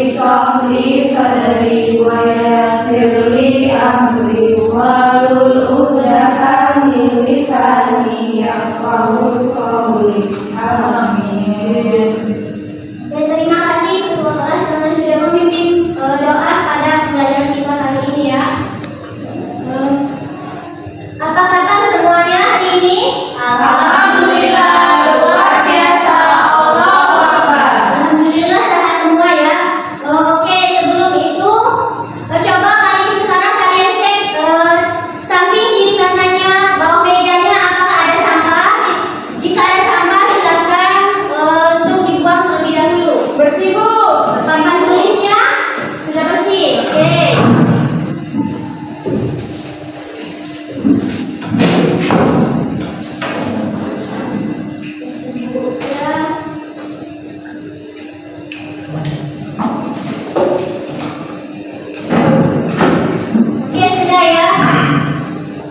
sholli sadri wa yassir li amri wahlul 'uqdatam min lisani yafqahu qawli. Amin. Dan terima kasih ketua kelas karena sudah memimpin doa pada pelajaran kita kali ini ya. Apa kata semuanya hari ini? Alhamdulillah, luar biasa. Allahu Akbar. Alhamdulillah sehat semua ya. Oke, sebelum itu coba sekarang kalian cek samping kiri kanannya, bawah mejanya apakah ada sampah. Jika ada sampah silakan untuk dibuang terlebih dahulu. Bersih, Bu. Papan tulisnya sudah bersih. Oke. Oke, sudah ya.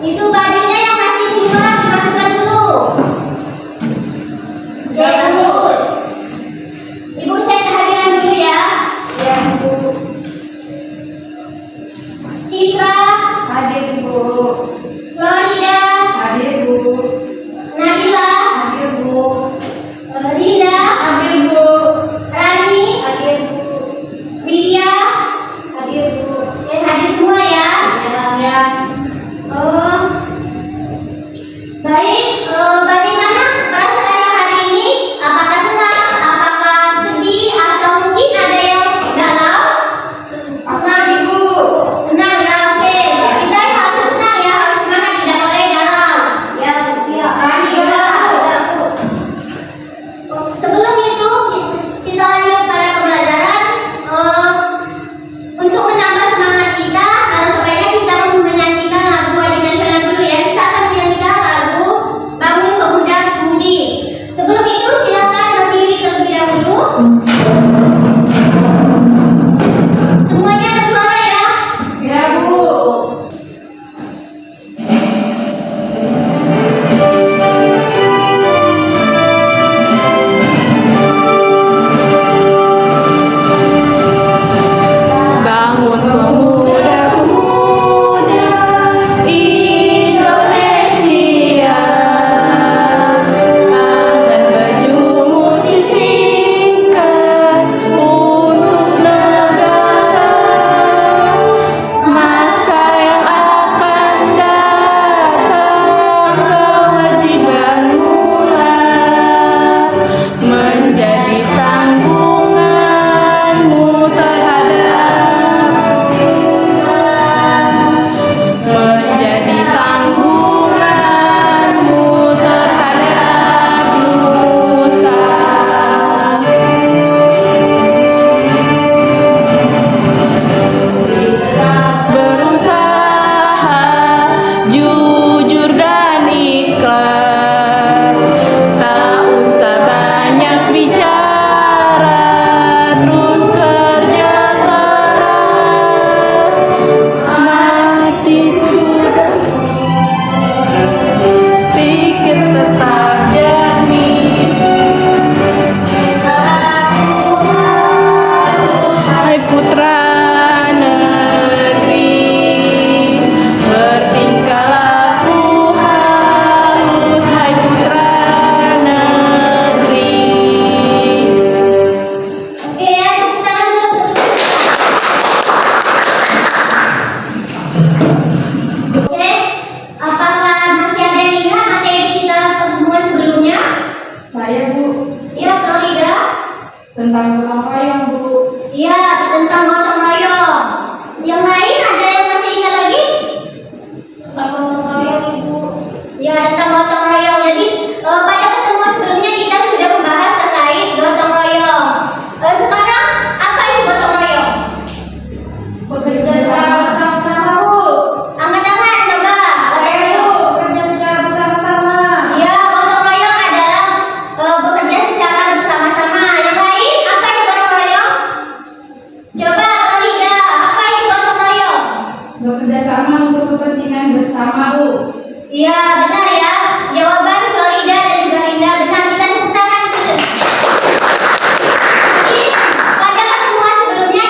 Itu bajunya yang masih keluar dimasukkan dulu. Oke, bagus. Ibu cek kehadiran dulu ya. Ya, Bu. Citra, Hadir, Bu. Florida, Hadir, Bu. Nabila, Hadir, Bu. Linda, Hadir, Bu. Rani, hadir Bu. Widya, hadir Bu. Hadir semua ya. Ya. Baik, bagaimana perasaannya hari ini? Apakah senang? Apakah sedih? Atau mungkin ada yang galau? Senang Ibu. Senang ya, oke. Kita harus senang ya, harus semangat, tidak boleh galau. Ya, Bu. Siap. Rani, Udah, Bu. Sebelum itu kita lanjut pada pembelajaran. Untuk menambah semangat kita, alangkah baiknya kita menyanyikan lagu wajib nasional dulu ya. Kita akan menyanyikan lagu Bangun Pemuda Pemudi. Sebelum itu silakan berdiri terlebih dahulu. Semuanya bersuara ya. Ya, Bu. Bangun pemuda-pemuda Indonesia, angkat bajumu sisingkan untuk negara. Masa yang akan datang, kewajibanmu lah menjadi tanggunganmu terhadap Nusa. Berusaha jujur dan ikhlas, tak usah banyak bicara, terus kerja keras. Hatiku pikir tetap jernih. Hai putra negeri, bertingkah laku harus. Hai putra negeri. Oke ya, tepuk tangan dulu. Oke, apakah masih ada yang ingat materi kita pertemuan sebelumnya? Saya, Bu, Ya, Florida. tentang gotong royong, Bu. Ya, tentang gotong royong. Yang lain ada yang masih ingat lagi? Tentang gotong royong, Ibu. Ya, tentang gotong royong. Jadi pada pertemuan sebelumnya kita sudah membahas terkait gotong royong. Sekarang apa itu gotong royong? Bekerja secara bersama-sama, Bu. Angkat tangan coba. Ayo, bekerja secara bersama-sama. Ya, gotong royong adalah bekerja secara bersama-sama. Yang lain apa itu gotong royong? Coba Florida, apa itu gotong royong? Bekerja sama untuk kepentingan bersama, Bu. Iya, benar ya. Jawaban Florida dan juga Linda benar. Kita tepuk tangan. Jadi, pada pertemuan sebelumnya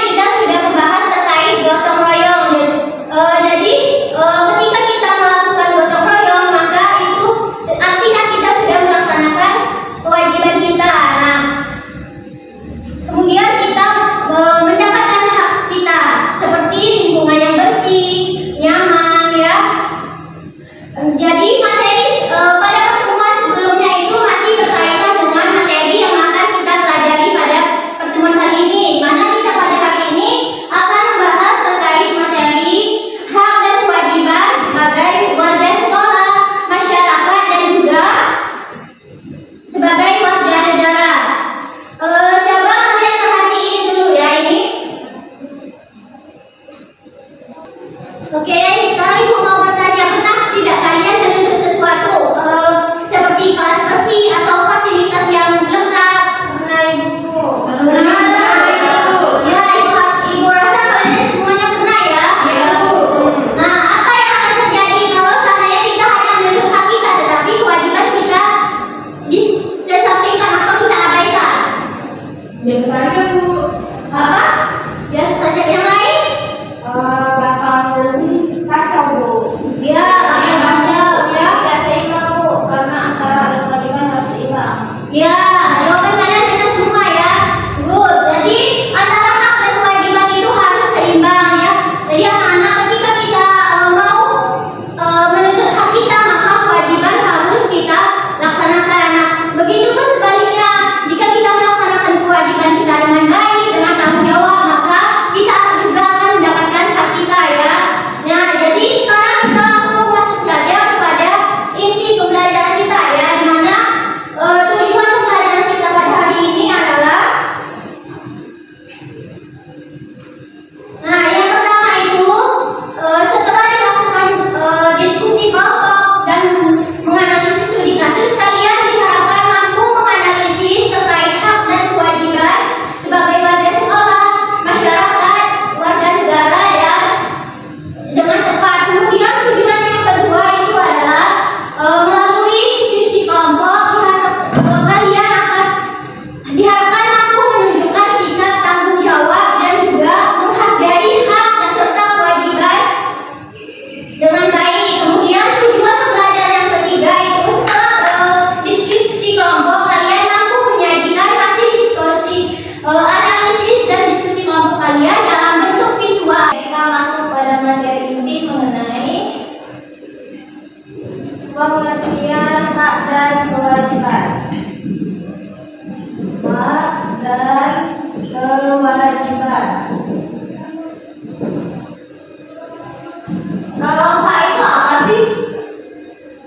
Kalau hak itu apa sih?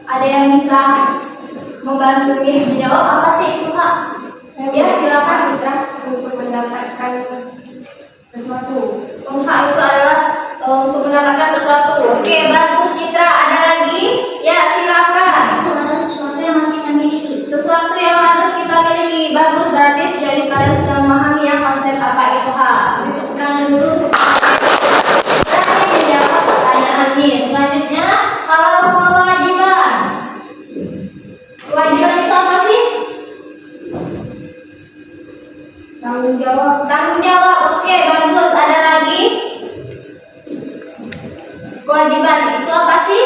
Ada yang bisa membantu Miss menjawab apa sih itu hak? Ya silakan Citra. Untuk mendapatkan sesuatu. Hak itu adalah untuk mendapatkan sesuatu. Oke, bagus Citra. Ada lagi? Ya silakan. Itu adalah sesuatu yang harus kita miliki. Sesuatu yang harus kita miliki. Bagus, berarti jadi kalian sudah memahami ya konsep apa itu hak. Tepuk tangan dulu untuk berani menjawab pertanyaan Miss. Selanjutnya, kalau kewajiban. Kewajiban itu apa sih? Tanggung jawab. Tanggung jawab. Oke, bagus. Ada lagi? Kewajiban itu apa sih?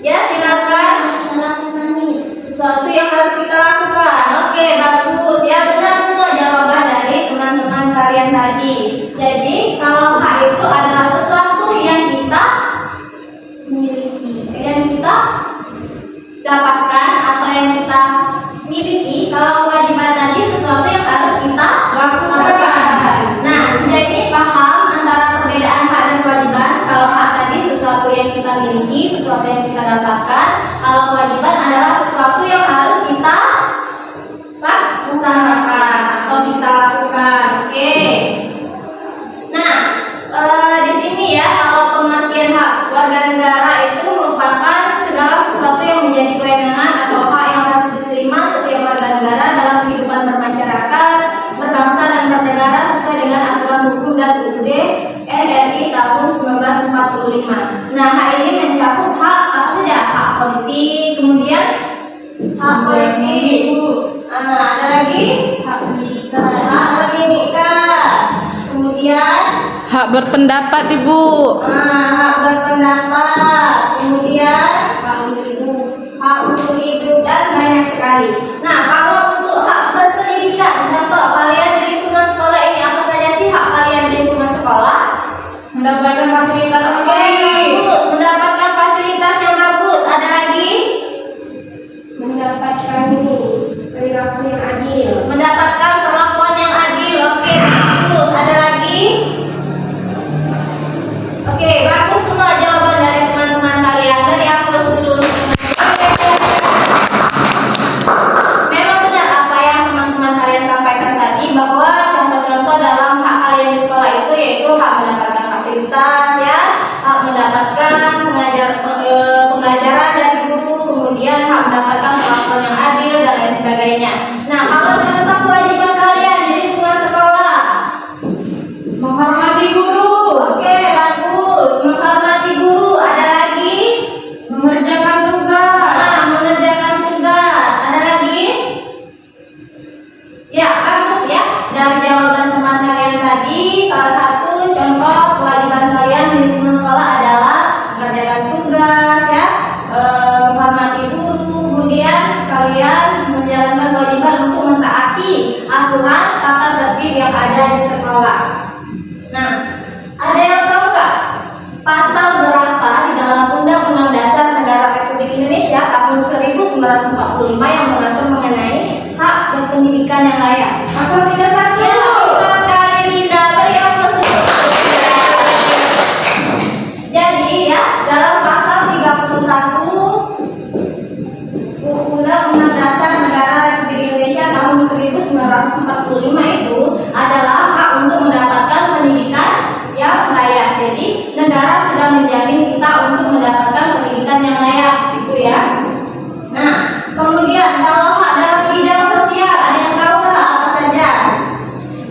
Ya, silakan. Lakukan Miss. Sesuatu yang harus kita lakukan. Oke, bagus. Ya, benar semua jawaban dari teman-teman kalian tadi. Jadi, kalau hak itu adalah sesuatu yang kita Miliki. dapatkan atau yang kita miliki. Kalau kewajiban tadi sesuatu yang harus kita lakukan. Nah, sudah ini paham antara perbedaan hak dan kewajiban. Kalau hak tadi sesuatu yang kita miliki, sesuatu yang kita dapatkan. Kalau kewajiban adalah sesuatu yang harus kita laksanakan atau kita lakukan. Oke. Nah, di sini ya, kalau pengertian hak warga negara itu merupakan segala sesuatu yang menjadi kewenangan atau hak yang harus diterima setiap warga negara dalam kehidupan bermasyarakat, berbangsa dan bernegara sesuai dengan aturan hukum dan UUD RI tahun 1945. Nah, hak ini mencakup hak apa saja? Hak politik, kemudian hak politik. Ada lagi Hak pendidikan. hak pendidikan, kemudian Hak berpendapat, Ibu. hak berpendapat, kemudian Hak untuk ibu. hak untuk hidup dan banyak sekali. Nah, kalau untuk hak berpendidikan, contoh kalian di lingkungan sekolah ini apa saja sih hak kalian di lingkungan sekolah? Mendapatkan fasilitas Oke, bagus, mendapatkan fasilitas yang bagus. Ada lagi? mendapatkan ini perilaku yang adil. Mendapatkan perlakuan yang adil. Oke, bagus. Ada lagi? Oke, bagus semua jawaban dari teman-teman kalian. Dari aku setuju untuk memang benar apa yang teman-teman kalian sampaikan tadi, bahwa contoh-contoh dalam hak kalian di sekolah itu yaitu hak mendapatkan fasilitas, ya, hak mendapatkan pembelajaran dari guru, kemudian hak mendapatkan perlakuan yang adil dan lain sebagainya. Nah, kalau contoh kewajiban kalian di lingkungan sekolah, Menghormati guru. oke, bagus, menghormati guru. Ada lagi? Mengerjakan tugas. Mengerjakan tugas. Ada lagi? Ya, bagus ya. Dari jawaban teman kalian tadi, salah satu contoh kewajiban kalian di lingkungan sekolah adalah mengerjakan tugas, ya, menghormati guru, kemudian kalian menjalankan kewajiban untuk mentaati aturan tata tertib yang ada di sekolah. Nah, ada yang tahu nggak pasal berapa di dalam Undang-Undang Dasar Negara Republik Indonesia tahun 1945 yang mengatur mengenai hak berpendidikan yang layak? Pasal 31. Ya, betul sekali Linda. Beri aplaus untuk Linda. Jadi ya, dalam pasal 31 Undang-Undang Dasar Negara Republik Indonesia tahun 1945 itu adalah hak untuk mendapatkan pendidikan yang layak. Jadi negara sudah menjamin kita untuk mendapatkan pendidikan yang layak, gitu ya. Nah, kemudian kalau hak dalam bidang sosial, ada yang tahu nggak apa saja?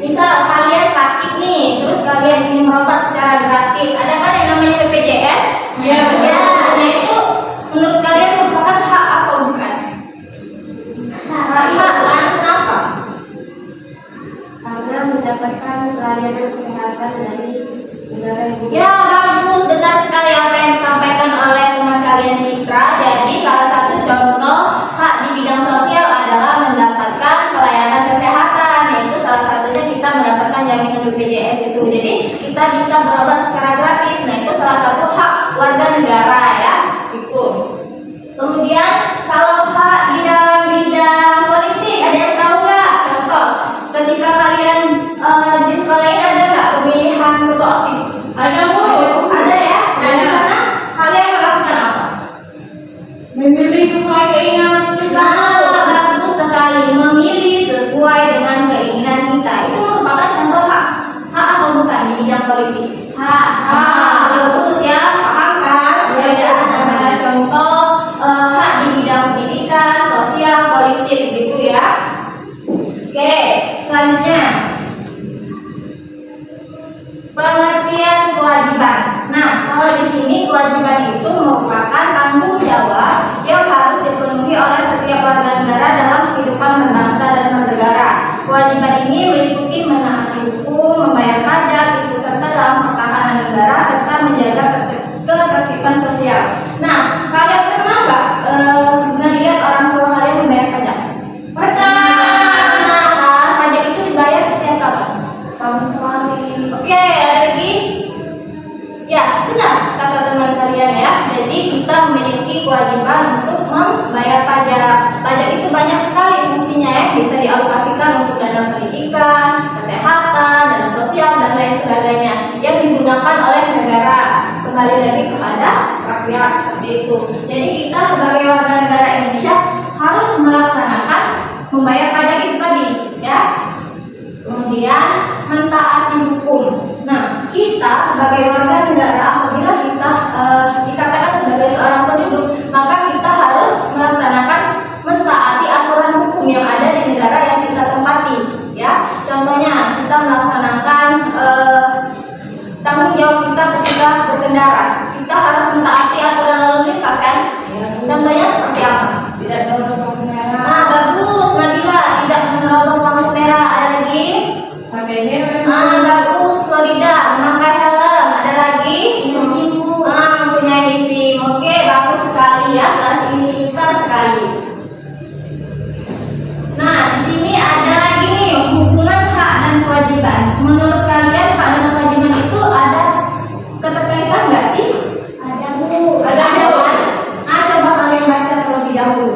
Misal kalian sakit nih, terus kalian ingin berobat secara gratis, ada kan yang namanya BPJS? Iya. Ya, nah itu menurut kalian merupakan hak atau bukan? Hak kan? Kenapa? Karena mendapatkan pelayanan kesehatan dari negara ibu. Ya, bagus, benar sekali apa yang disampaikan oleh teman kalian Citra. Jadi salah satu contoh hak di bidang sosial adalah mendapatkan pelayanan kesehatan, yaitu salah satunya kita mendapatkan jaminan BPJS itu. Jadi kita bisa berobat secara gratis. Nah, itu salah satu hak warga negara, ya. Itu. Kemudian kalau hak di dalam bidang politik, ada yang tahu nggak? Contoh, ketika kalian di sekolah ini ada nggak pemilihan ketua OSIS? Ada Bu. Ada ya? Nah, di sana kalian melakukan apa? Memilih sesuai keinginan kita. Nah, bagus sekali. Memilih sesuai dengan keinginan kita. Itu merupakan contoh hak. Hak atau bukan di bidang politik? Hak. Bagus ya. Paham kan? Perbedaan antara contoh hak di bidang pendidikan, sosial, politik gitu ya. Oke, selanjutnya pengertian kewajiban. Nah, kalau di sini kewajiban itu merupakan tanggung jawab yang harus dipenuhi oleh setiap warga negara dalam kehidupan berbangsa dan bernegara. Kewajiban ini meliputi menaati hukum, membayar pajak, ikut serta dalam pertahanan negara, serta menjaga ketertiban sosial. Nah, kalian pernah nggak melihat orang tua kalian membayar pajak? Nah, kan pajak itu dibayar setiap kapan? Setahun sekali. Oke, ada lagi? Ya, benar kata teman kalian ya. Jadi kita memiliki kewajiban untuk membayar pajak. Pajak itu banyak sekali fungsinya ya. Bisa dialokasikan untuk dana pendidikan, kesehatan, dana sosial dan lain sebagainya yang digunakan oleh negara. Kembali lagi kepada rakyat seperti itu. Jadi kita sebagai warga negara Indonesia harus melaksanakan membayar pajak itu tadi ya. Kemudian mentaati hukum. Nah, kita sebagai warga negara apabila kita dikatakan sebagai seorang penduduk, maka kita harus melaksanakan mentaati aturan hukum yang ada di negara yang kita tempati ya. Contohnya kita melaksanakan tanggung jawab kita ketika berkendara. Kita harus mentaati aturan lalu lintas kan? Contohnya seperti apa? Tidak terlalu merah. Nah, bagus, Nabila. Tidak menerobos lampu merah. Ada lagi? Pakai helm. Bagus, Florida. Memakai helm. Ada lagi? SIM, Bu. Punya SIM. Oke, bagus sekali ya. Kelas ini pintar sekali. Nah, di sini ada lagi nih hubungan hak dan kewajiban. Menurut kalian hak dan kewajiban itu ada keterkaitan nggak sih? Ada, Bu. Ada kan? Nah, coba kalian baca terlebih dahulu.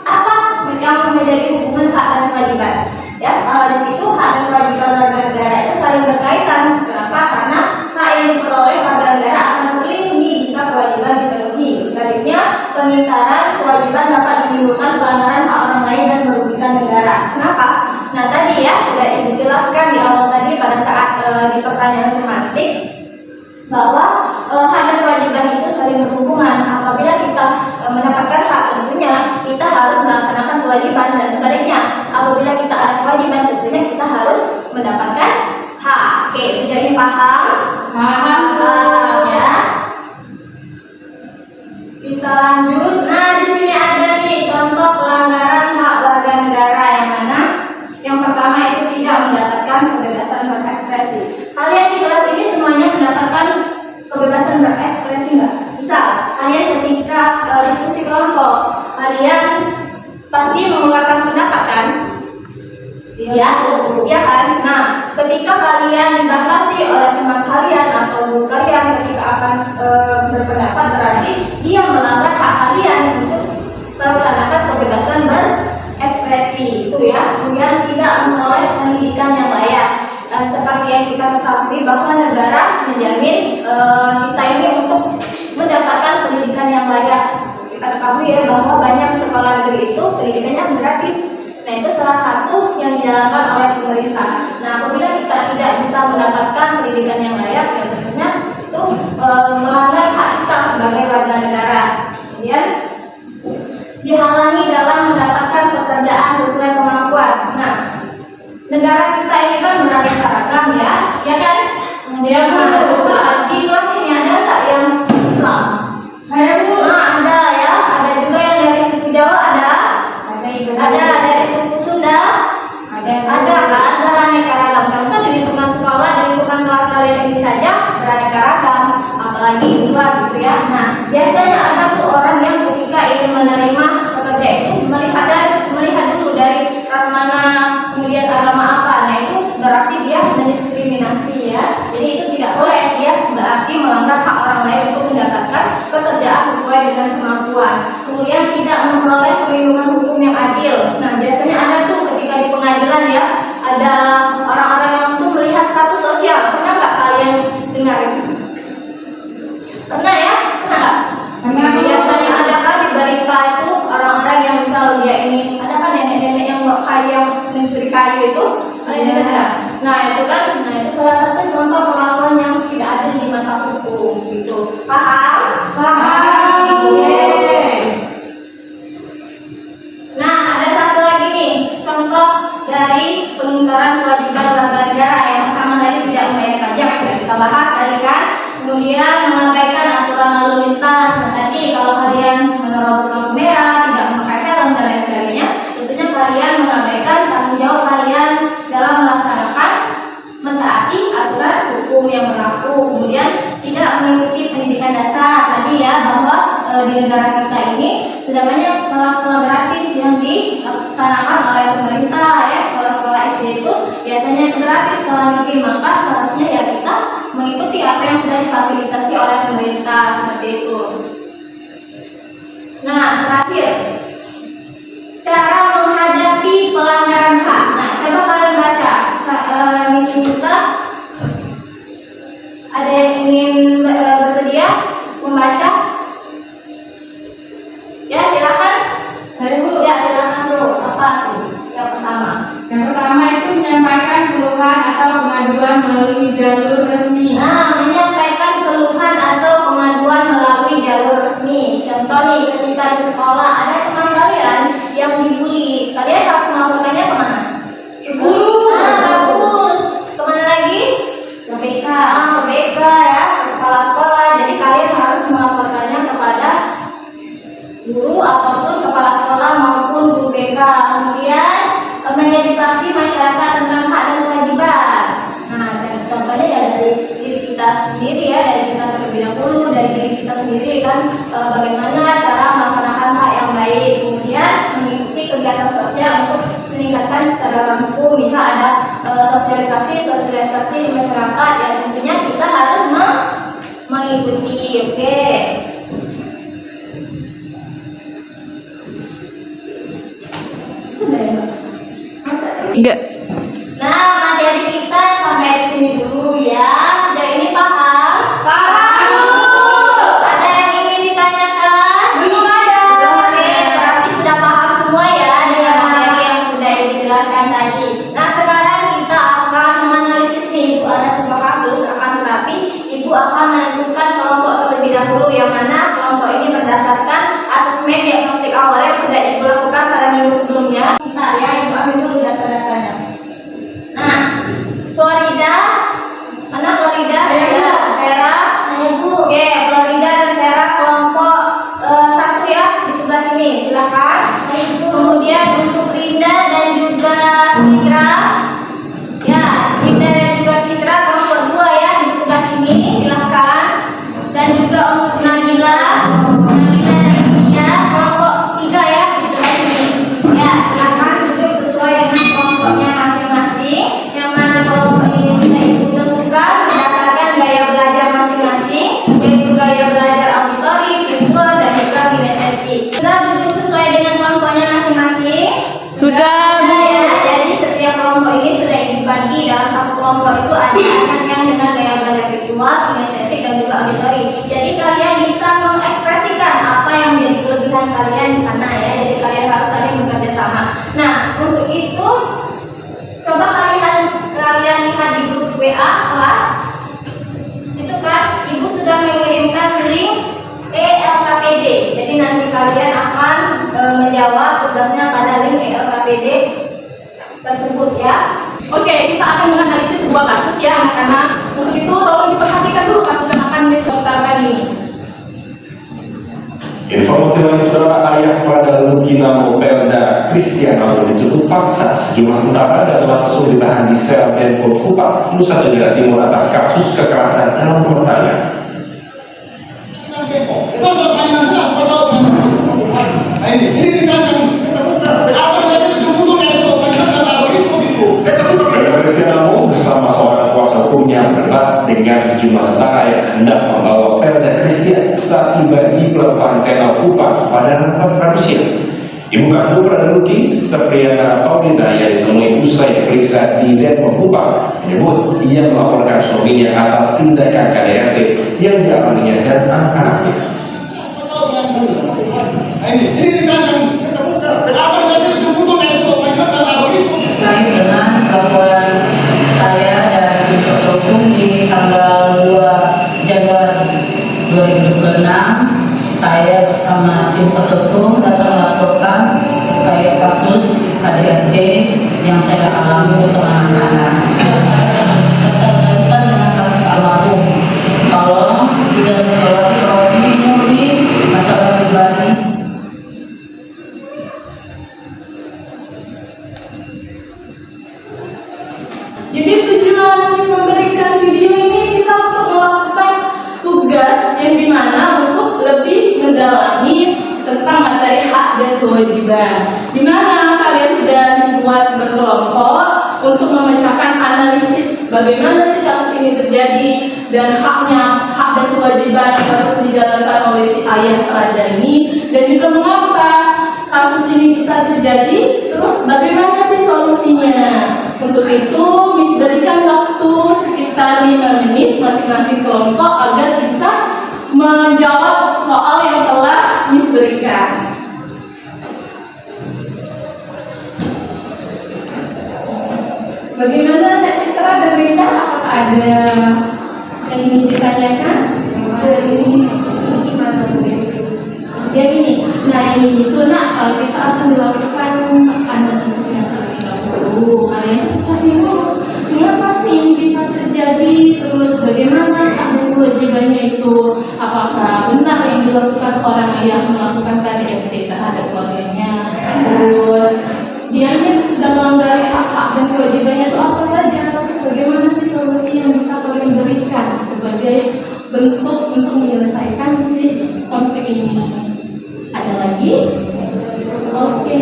Apa yang menjadi hubungan hak dan kewajiban? Ya, kalau di situ hak dan kewajiban warga negara itu saling berkaitan. Kenapa? Karena hak yang diperoleh warga negara akan terlindungi jika kewajiban dipenuhi. Sebaliknya, pengingkaran kewajiban dapat menimbulkan pelanggaran hak orang lain dan merugikan negara. Kenapa? Nah, tadi ya sudah dijelaskan di awal tadi pada saat di pertanyaan tematik bahwa hak dan kewajiban itu saling berhubungan. Apabila kita mendapatkan hak, tentunya kita harus melaksanakan kewajiban, dan sebaliknya apabila kita ada kewajiban, tentunya kita harus mendapatkan hak. Oke, sejauh ini paham? Paham Bu. Paham ya. Kita lanjut. Nah, di sini ada nih contoh pelanggaran hak warga negara yang mana? Yang pertama itu tidak mendapatkan kebebasan berekspresi. Kalian di kelas ini semuanya mendapatkan kebebasan berekspresi nggak? Misal, kalian ketika diskusi kelompok, kalian pasti mengeluarkan pendapat kan? Iya, iya kan? Nah, ketika kalian dibatasi oleh teman kalian atau guru kalian ketika akan berpendapat, berarti dia melanggar hak kalian untuk melaksanakan kebebasan berekspresi itu ya. Kemudian tidak memperoleh pendidikan yang layak. Seperti yang kita ketahui bahwa negara menjamin kita ini untuk mendapatkan pendidikan yang layak. Kita ketahui ya bahwa banyak sekolah negeri itu pendidikannya gratis. Nah, itu salah satu yang dijalankan oleh pemerintah. Nah, apabila kita tidak bisa mendapatkan pendidikan yang layak, ya tentunya itu melanggar hak kita sebagai warga negara. Kemudian dihalangi dalam mendapatkan pekerjaan sesuai kemampuan. Nah, negara kita ini kan beraneka ragam ya, ya kan? Kemudian di kelas ini ada nggak yang Islam? Saya Bu. Nah, ada ya, ada juga yang dari suku Jawa ada dari suku Sunda, ada kan, beraneka ragam. Contoh di lingkungan sekolah, di lingkungan kelas kalian ini saja beraneka ragam, apalagi di luar gitu ya. Nah, biasanya ada tuh orang yang ketika ingin menerima pekerja itu melihat dulu dari ras mana, kemudian agama apa. Nah, itu berarti dia mendiskriminasi ya. Jadi itu tidak boleh, dia berarti melanggar hak orang lain untuk mendapatkan pekerjaan sesuai dengan kemampuan. Kemudian tidak memperoleh perlindungan hukum yang adil. Nah, biasanya ada tuh ketika di pengadilan ya, ada orang-orang yang tuh melihat status sosial. Pernah nggak kemudian mengabaikan aturan lalu lintas. Nah, tadi kalau kalian menerobos lampu merah, tidak memakai helm dan lain sebagainya, tentunya kalian mengabaikan tanggung jawab kalian dalam melaksanakan mentaati aturan hukum yang berlaku. Kemudian tidak mengikuti pendidikan dasar tadi ya, bahwa di negara kita ini sudah banyak sekolah-sekolah gratis yang dilaksanakan oleh pemerintah ya. Sekolah-sekolah SD itu biasanya gratis sekolah negeri, maka seharusnya ya kita mengikuti apa yang sudah difasilitasi oleh pemerintah seperti itu. Nah, terakhir, cara menghadapi pelanggaran HAM. Nah, coba kalian baca. Misi kita, ada yang ingin bersedia membaca? Ya, silakan. Saya Bu. Ya, silakan Bro. Apa tuh? Yang pertama. Yang pertama itu menyampaikan keluhan atau pengaduan melalui jalur resmi. Nah, menyampaikan keluhan atau pengaduan melalui jalur resmi. Contoh nih, ketika di sekolah ada teman kalian yang dibully, kalian harus melaporkannya kemana? Ke guru. Nah, bagus. Kemana lagi? Ke BK. Ke BK ya, ke kepala sekolah. Jadi kalian harus melaporkannya kepada guru ataupun kepala sekolah maupun guru BK. Kemudian mengedukasi masyarakat tentang hak dan kewajiban. Nah, contohnya ya dari diri kita sendiri ya, dari kita terlebih dahulu, dari diri kita sendiri kan, bagaimana cara melaksanakan hak yang baik. Kemudian mengikuti kegiatan sosial untuk meningkatkan secara langsung. Bisa ada sosialisasi masyarakat yang tentunya kita harus mengikuti. Oke. Sudah ya, Mbak? Masa? Enggak. Nah, materi kita sampai di sini dulu ya. Sejauh ini paham? Paham. Ada yang ingin ditanyakan? Belum ada. Oke, berarti sudah paham semua ya dengan materi yang sudah dijelaskan tadi. Nah, sekarang kita akan menganalisis nih. Ibu ada sebuah kasus, akan tetapi Ibu akan menentukan kelompok terlebih dahulu, yang mana kelompok ini berdasarkan asesmen diagnostik awal yang sudah Ibu lakukan pada minggu sebelumnya. Bentar ya, Ibu ambil dulu data-datanya. Nah, Florida, mana Florida? Saya, Bu. Ya, Vera. Saya Bu. Oke, Florida dan Vera kelompok satu ya, di sebelah sini. Silakan. Saya Bu. Kemudian untuk Rinda dan juga Citra, ya, Rinda dan juga Citra kelompok dua ya, di sebelah sini. Silakan. Dan juga untuk Nabila dan India kelompok tiga ya, di sebelah sini. Ya, silakan duduk sesuai dengan kelompoknya masing-masing. Yang mana kelompok ini sudah Ibu tentukan berdasarkan gaya belajar masing-masing, yaitu gaya belajar auditori, visual, dan juga kinestetik. Sudah duduk sesuai dengan kelompoknya masing-masing. Sudah, Bu. Ya, jadi setiap kelompok ini sudah dibagi dalam satu kelompok itu ada anak yang dengan gaya belajar visual, kinestetik, dan juga auditori. Jadi kalian bisa mengekspresikan apa yang menjadi kelebihan kalian di sana ya. Jadi kalian harus saling bekerja sama. Nah, untuk itu coba kalian lihat di grup WA kelas. Itu kan Ibu sudah mengirimkan link ELKPD. Jadi nanti kalian akan menjawab tugasnya pada link ELKPD tersebut ya. Oke, kita akan menganalisis sebuah kasus ya anak-anak. Untuk itu tolong diperhatikan dulu kasus yang akan disertakan ini. Informasi lain saudara, ayah pada Luki Namo Pelda Kristiana dijemput paksa sejumlah tentara dan langsung ditahan di sel Denpom Kupang, Nusa Tenggara Timur atas kasus kekerasan dalam rumah tangga. Pelda Kristiana bersama seorang kuasa hukumnya berdebat dengan sejumlah tentara yang hendak membawa Pelda Kristian saat tiba di pelabuhan Tenau Kupang pada Rabu siang. Ibu kandung Praduki, Sepriana Paulina yang ditemui usai diperiksa di Denpom Kupang menyebut ia melaporkan suaminya atas tindakan KDRT yang dialaminya dan anak-anaknya. Terkait dengan laporan saya dari tim kuasa hukum di tanggal 2 Januari 2026, saya bersama tim kuasa hukum datang melaporkan terkait kasus KDRT yang saya alami bersama anak-anak. Terkaitan dengan kasus almarhum, tolong bagaimana sih kasus ini terjadi dan hak dan kewajiban yang harus dijalankan oleh si ayah terada ini, dan juga mengapa kasus ini bisa terjadi, terus bagaimana sih solusinya. Untuk itu Miss berikan waktu sekitar 5 menit masing-masing kelompok agar bisa menjawab soal yang telah Miss berikan. Bagaimana Kak Citra dan Rita? Apakah ada yang ingin ditanyakan? Yang ini. Nah, yang ini itu kita akan melakukan analisis yang terlebih dahulu. Kalian cari dulu mengapa sih ini bisa terjadi, terus bagaimana hak dan kewajibannya itu, apakah benar yang dilakukan seorang ayah melakukan KDRT terhadap keluarganya, terus dianya sudah melanggar hak dan kewajibannya itu apa saja, terus bagaimana sih solusi yang bisa kalian berikan sebagai bentuk untuk menyelesaikan si konflik ini. Ada lagi? Oke.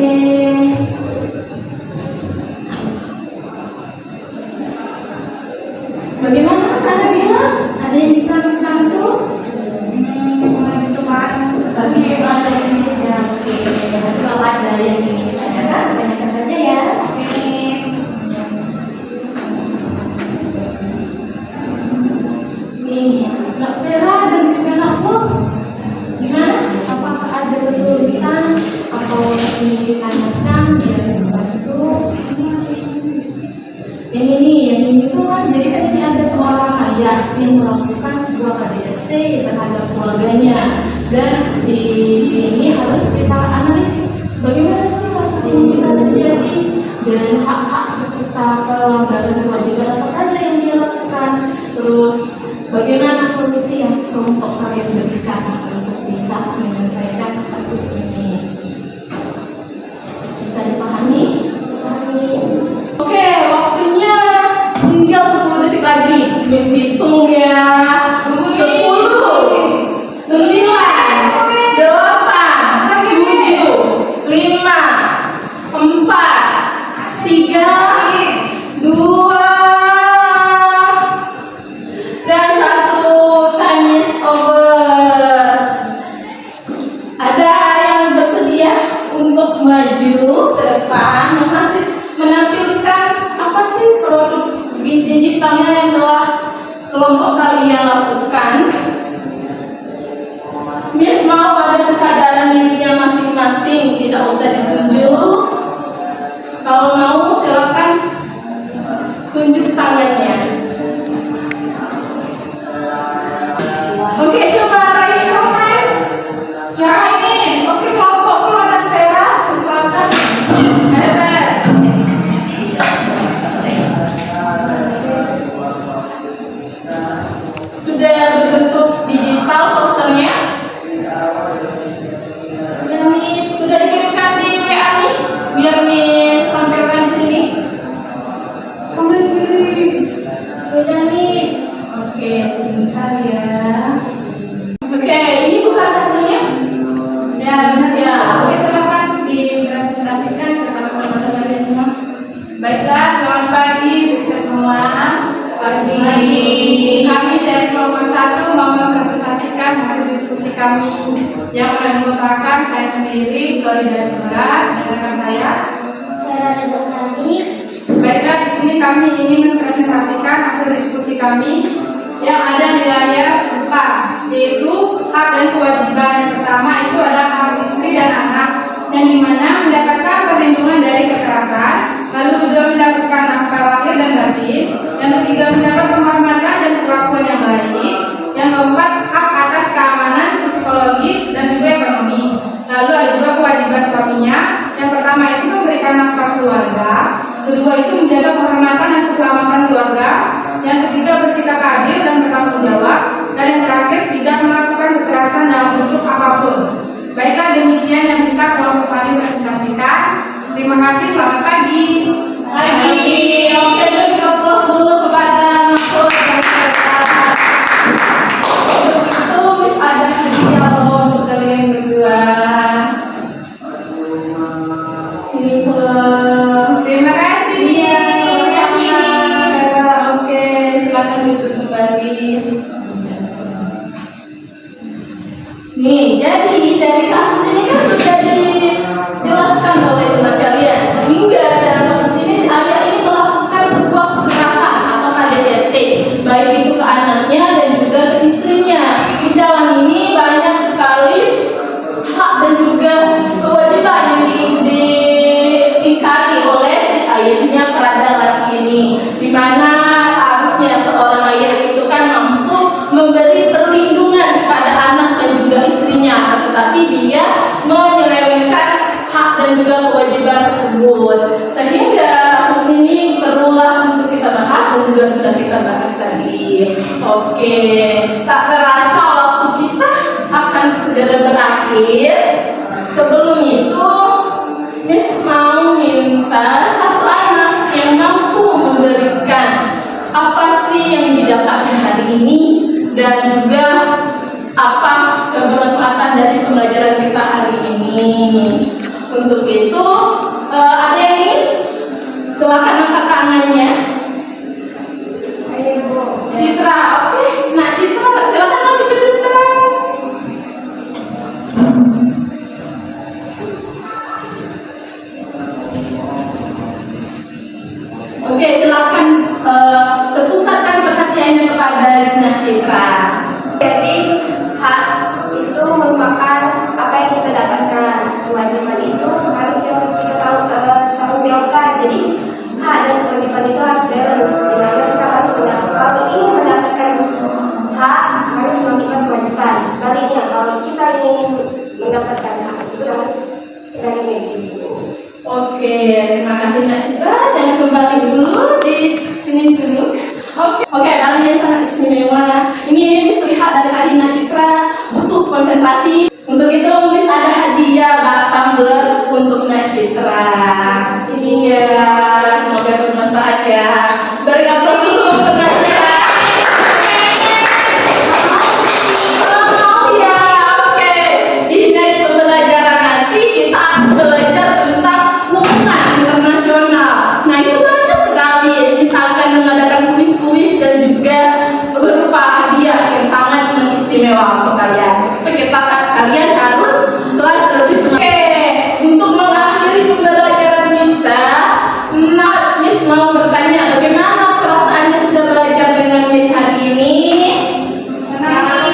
Bagaimana Anda bilang? Ada yang bisa bantu? Lagi coba analisis ya. Oke. Nanti kalau ada yang ingin ditanyakan, tanyakan saja ya. Nih, Nak Vera dan juga Nak Fu, gimana? Apakah ada kesulitan atau ingin ditanyakan dan bisa bantu? Yang ini tuh kan, jadi kan ini ada seorang ayah yang melakukan sebuah KDRT terhadap keluarganya, dan si ini harus kita analisis bagaimana sih kasus ini bisa terjadi dan hak-hak beserta pelanggaran kewajiban apa saja yang dia lakukan, terus bagaimana solusi yang kelompok kalian berikan untuk bisa menyelesaikan kasus ini. Bisa dipahami? Oke, waktunya tinggal 10 detik lagi. Miss hitung ya. 10, 9, 8, 7, 5, 4, 3, 2, dan 1. Time is over. Ada yang bersedia untuk maju ke depan menampilkan apa sih produk digitalnya yang telah kelompok kalian lakukan? Miss mau ada kesadaran dirinya masing-masing, tidak usah ditunjuk. Kalau mau silakan tunjuk tangannya. Oke, coba raise your hand. Chinese. Oke, kelompok keluar dan Vera, silakan. Sudah berbentuk digital posternya? Sudah dikirimkan di WA Miss? Biar Miss tampilkan di sini. Sudah, Miss. Oke, sebentar ya. Oke, ini bukan hasilnya? Ya, benar ya. Oke, silakan dipresentasikan kepada teman-teman semua. Baiklah, selamat pagi kita semua. Pagi. Kami dari kelompok 1 mau mempresentasikan hasil diskusi kami yang menggunakan saya sendiri, Florida Semera, dan rekan saya. Baiklah, di sini kami ingin mempresentasikan hasil diskusi kami yang ada di layar 4, yaitu hak dan kewajiban. Yang pertama itu adalah hak istri dan anak, yang dimana mendapatkan perlindungan dari kekerasan, lalu juga mendapatkan nafkah lahir dan batin, yang ketiga mendapat penghormatan dan perlakuan yang baik, yang keempat hak atas keamanan psikologis dan juga ekonomi. Lalu ada juga kewajiban suaminya, yang pertama itu memberikan nafkah keluarga, kedua itu menjaga kehormatan dan keselamatan keluarga, yang ketiga bersikap adil dan bertanggung jawab, dan yang terakhir tidak melakukan kekerasan dalam bentuk apapun. Baiklah, demikian yang bisa kelompok kami presentasikan. Terima kasih, selamat pagi. Pagi. Oke, kita close dulu kepada Mahfud dan Sarah. Untuk itu Miss ada hadiah loh untuk kalian berdua. Ini pula. Terima kasih, Terima kasih. Oke. Nih, jadi dari kasus ini kan sudah dijelaskan oleh teman kalian, sehingga dalam kasus ini si ayah ini melakukan sebuah kekerasan atau KDRT, baik itu ke anaknya dan juga ke istrinya. Di jalan ini banyak sekali hak dan juga kewajiban yang diingkari oleh si ayahnya pada laki ini, di mana harusnya seorang ayah itu kan mampu memberi perlindungan kepada anak dan juga istrinya, tetapi dia menyelewengkan hak dan juga kewajiban tersebut, sehingga kasus ini perlulah untuk kita bahas dan juga sudah kita bahas tadi. Oke, tak terasa waktu kita akan segera berakhir. Sebelum itu, Miss mau minta satu anak yang mampu memberikan apa sih yang didapatnya hari ini dan juga apa kebermanfaatan dari pembelajaran kita hari ini. Untuk itu, ada yang ingin? Silakan angkat tangannya. Ayo, Bu. Citra, oke. Nah, Citra, silakan maju ke depan. Oke, silakan terpusatkan perhatiannya kepada Lina Citra. Jadi hak itu merupakan apa yang kita dapatkan. Kewajiban itu harus yang kita tanggung jawabkan. Jadi hak dan kewajiban itu harus balance. Di mana kita harus kalau ingin mendapatkan hak harus melakukan kewajiban. Sebaliknya kalau kita ingin mendapatkan hak itu harus sebaliknya gitu. Oke, terima kasih Mbak Citra, dan kembali dulu di sini dulu. Oke, kali ini sangat istimewa. Ini Miss lihat dari tadi Mbak Citra butuh konsentrasi. Untuk itu Miss ada hadiah bak tumbler untuk Mbak Citra. Ini ya, semoga bermanfaat ya. Beri aplaus dulu untuk Mbak Citra. Oh ya, oke. Di next pembelajaran nanti kita akan belajar tentang hubungan internasional. Nah, itu banyak sekali, misalkan mengadakan kuis-kuis dan juga berupa hadiah yang sangat mengistimewa untuk kalian. Itu kalian harus kelas lebih semangat. Oke, untuk mengakhiri pembelajaran kita, Miss mau bertanya, bagaimana perasaannya sudah belajar dengan Miss hari ini? Senang.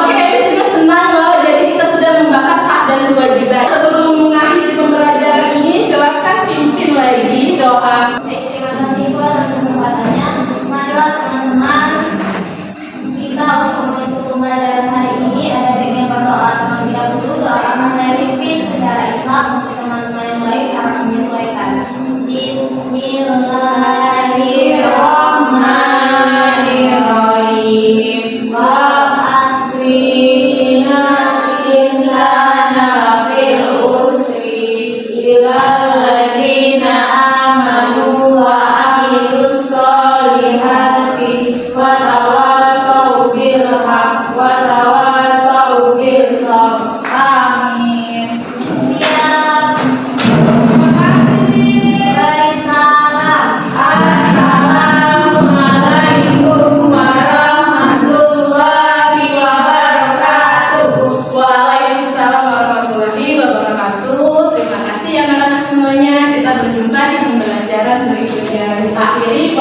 Oke, Miss juga senang loh. Jadi kita sudah membahas hak dan kewajiban. Sebelum mengakhiri pembelajaran ini, silakan pimpin lagi doa. Baik, terima kasih Bu atas kesempatannya. Marilah teman-teman kita untuk menutup pembelajaran hari ini ada baiknya berdoa terlebih dahulu. Doa akan saya pimpin secara Islam untuk teman-teman yang lain harap menyesuaikan. Bismillahirrahmanirrahim. Wal asri innal insana fil usri illal ladzina amanu wa amilus solihati wa tawassaw bil haqq wa tawassaw bis sabr. Amin. Siap. Beri salam. Assalamualaikum warahmatullahi wabarakatuh. Waalaikumsalam warahmatullahi wabarakatuh. Terima kasih anak-anak semuanya. Kita berjumpa di pembelajaran berikutnya. Akhiri.